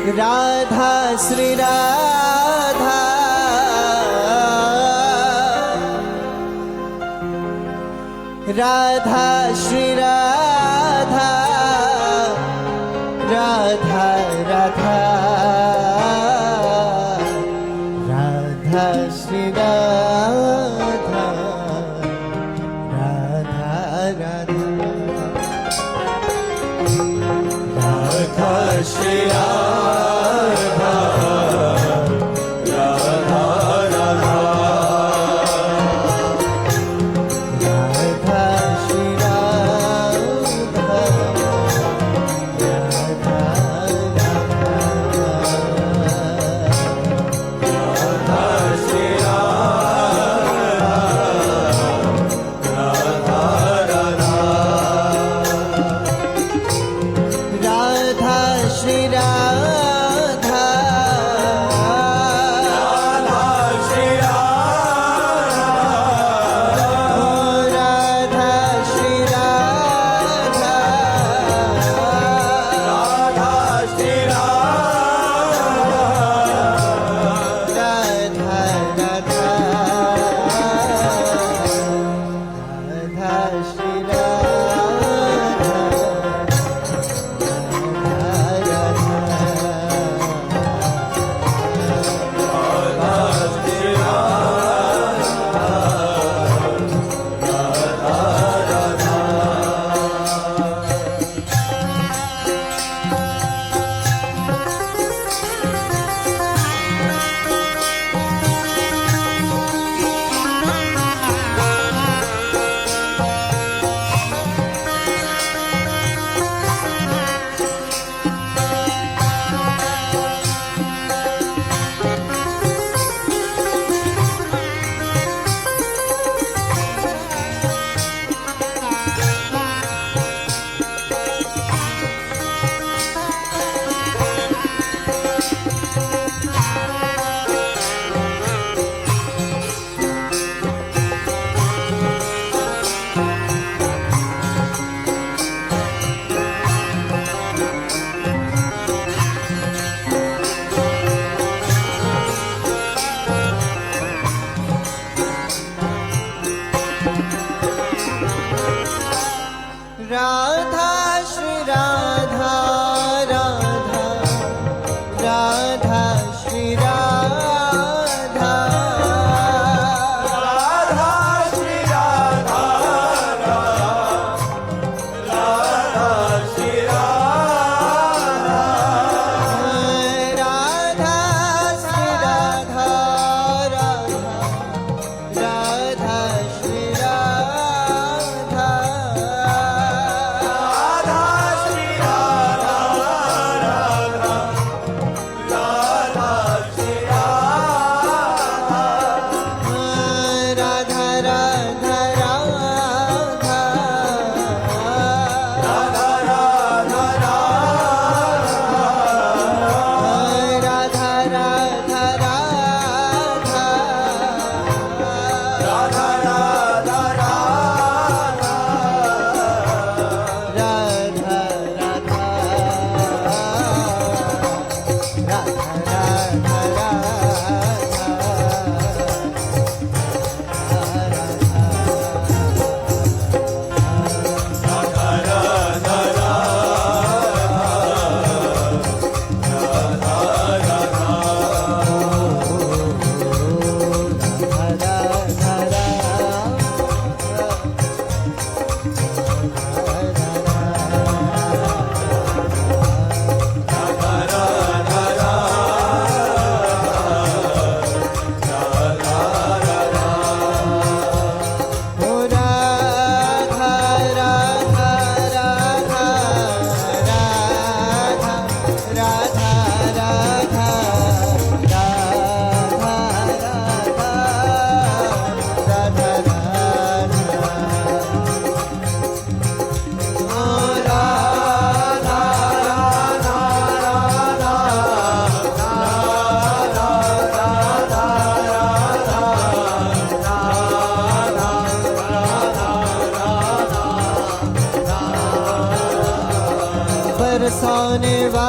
राधा श्री राधा राधा श्री राधा राधा राधा राधा श्री राधा राधा राधा राधा श्री राधा राधा राधा राधा श्री राधा राधा राधा श्री राधा श्री राधा राधा श्री राधा श्री राधा राधा श्री राधा राधा राधा श्री राधा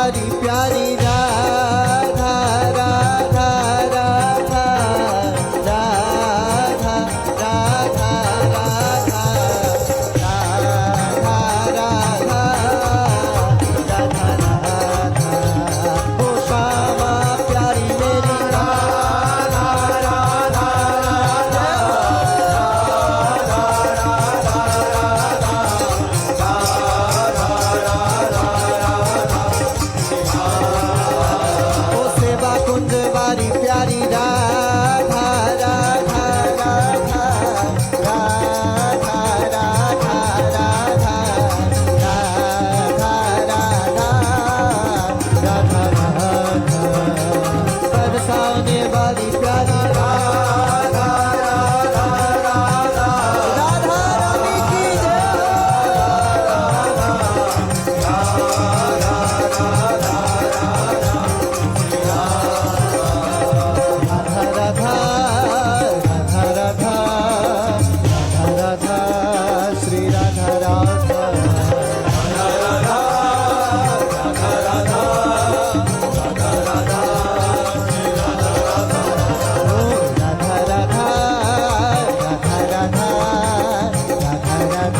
बारी प्यारी राधा राधा राधा राधा राधा राधा राधा राधा राधा राधा ओ श्यामा प्यारी मेरी राधा राधा ओ सेवा कुंज बारी प्यारी राधा राधा राधा राधा राधा राधा राधा राधा राधा बरसाने वाली प्यारी राधा राधा राधा राधा रानी की जय राधा राधा राधा राधा राधा राधा श्री राधा राधा राधा राधा राधा राधा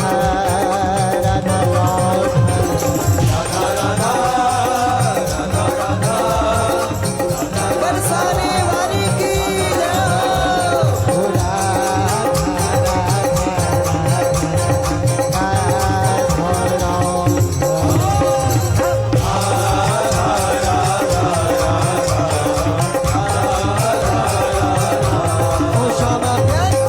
राधा राधा राधा बरसाने वाली की जय ओ राधा ओ श्यामा प्यारी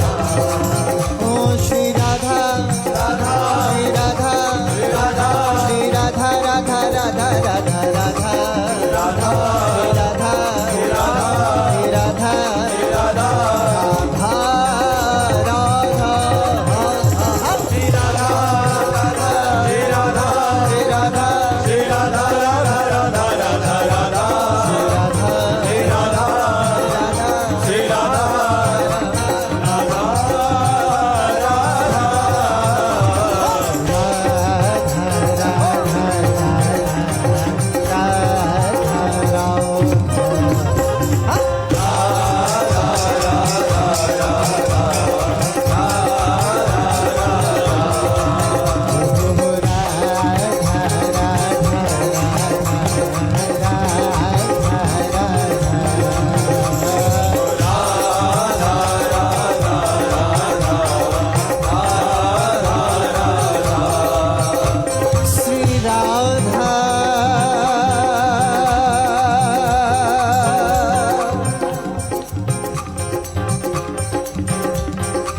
ओ श्री राधा राधा श्री राधा राधा श्री राधा राधा राधा राधा राधा राधा राधा श्री राधा राधा राधा श्री राधा राधा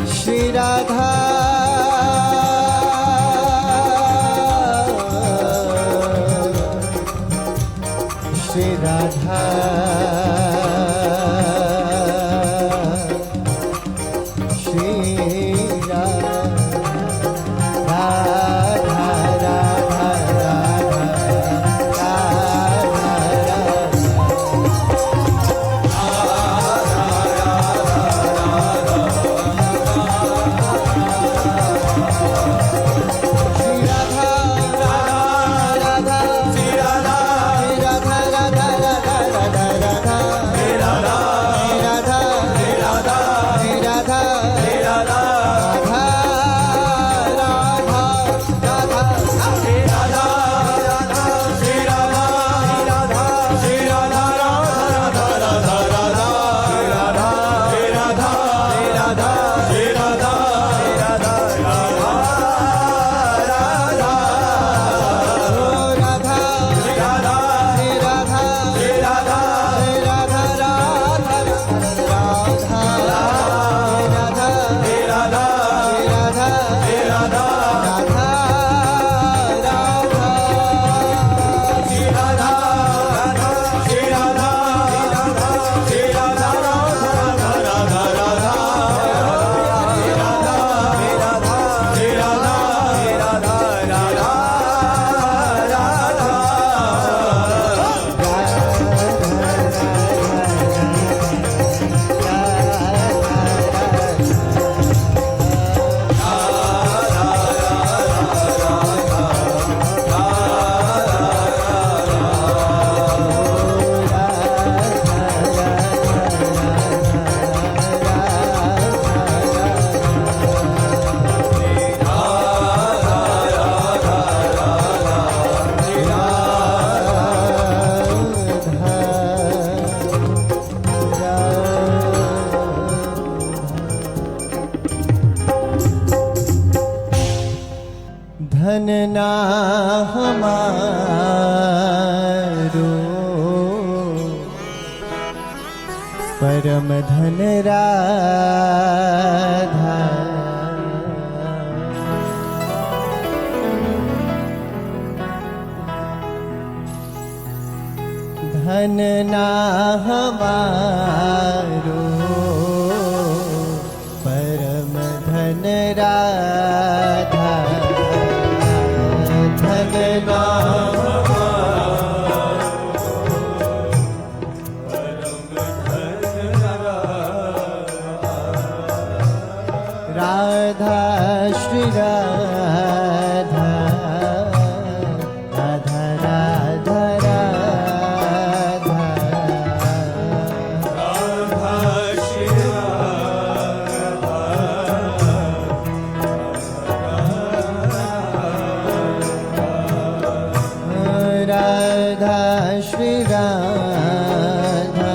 श्री राधा श्री राधा श्री राधा राधा राधा राधा राधा श्री राधा राधा श्री राधा श्री राधा श्री राधा श्री राधा श्री राधा परम धन राधा धन ना हमारो परम धन राधा धन ना राधा श्री राधा राधा राधा राधा राधा श्री राधा श्री राधा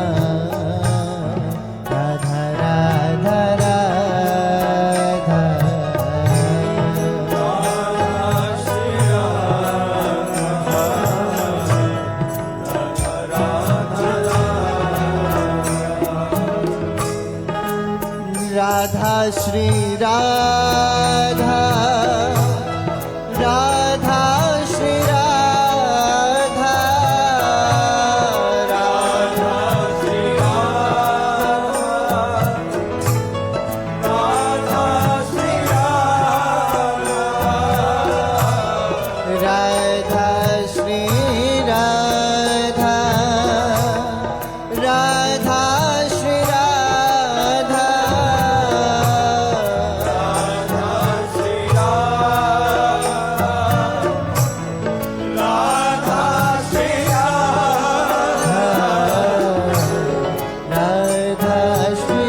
राधा राधा राधा श्री राधा राधा श्री राधा राधा श्री राधा श्री राधा श्री राधा राधा श्री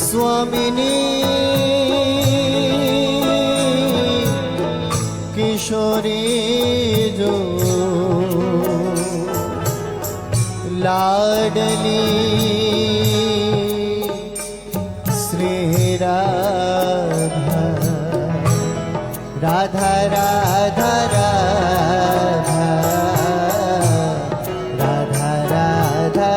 स्वामिनी किशोरी जो लाडली श्री राधा राधा राधा राधा राधा राधा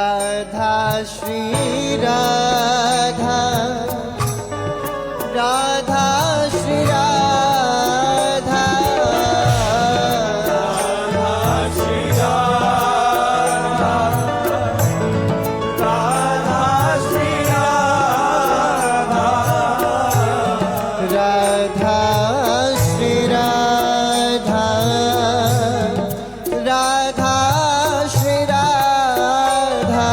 राधा श्री राधा राधा श्री राधा राधा श्री राधा राधा श्री राधा राधा श्री राधा राधा श्री राधा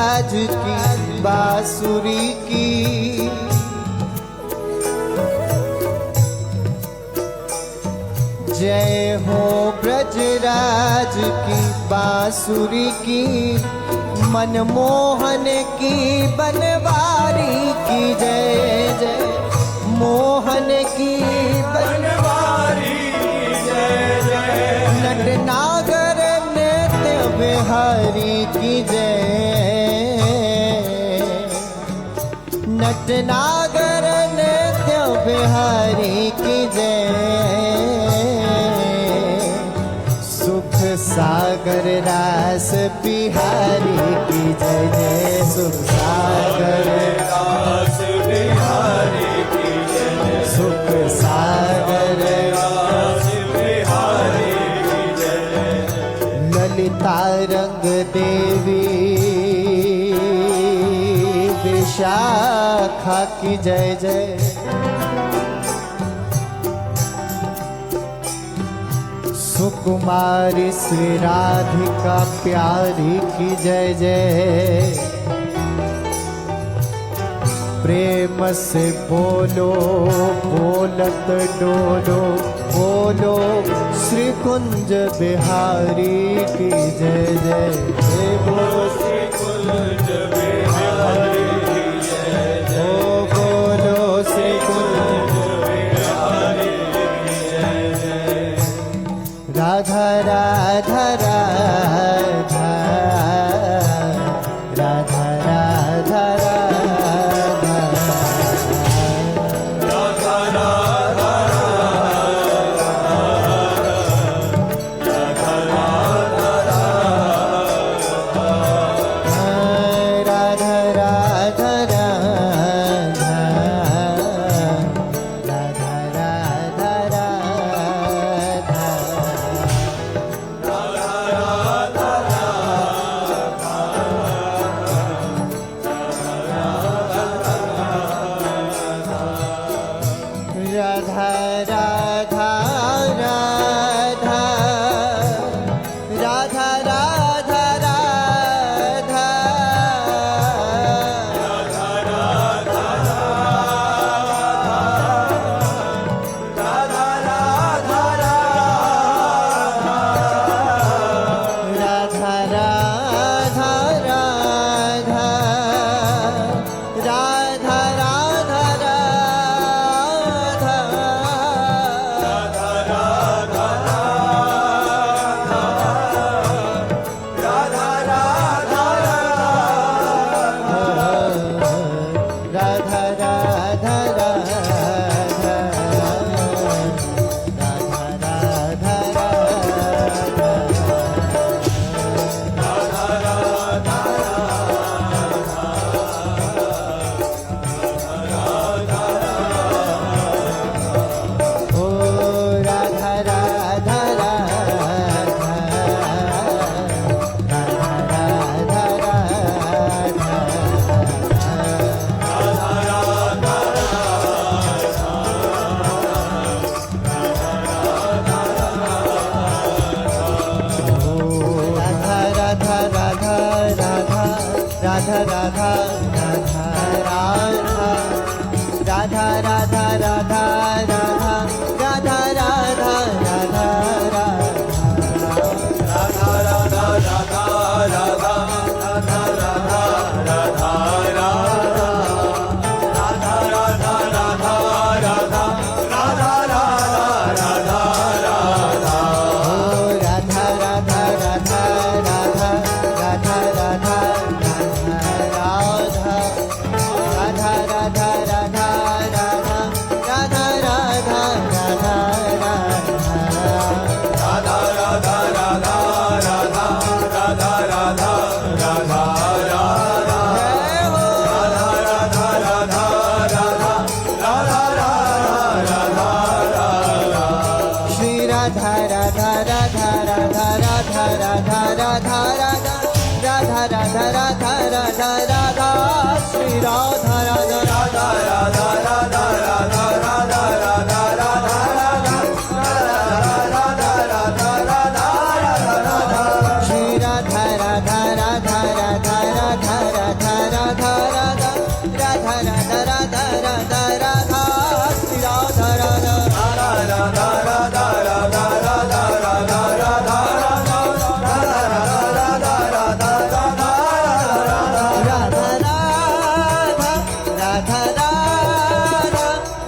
ब्रजराज की बांसुरी की। जय हो ब्रजराज की बांसुरी की, मनमोहन की बनवारी की। जय जय मोहन की बनवारी की। जय जय नटनागर नित्य बिहारी की। जय नटनागर नित्य बिहारी की। जय सुख सागर रास बिहारी की। जय जय सुख सागर रास बिहारी की। जय सुख सागर रास बिहारी की। जय ललिता रंग देवी विशाखा की। जय जय सुकुमारी श्री राधिका प्यारी की। जय जय प्रेम से बोलो बोलत डोलो, बोलो श्री कुंज बिहारी की। जय जय बोलो श्री कुंज बिहारी की। जय जय बोलो श्री कुंज बिहारी की। जय जय राधा राधा राधा राधा राधा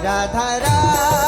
राधा रानी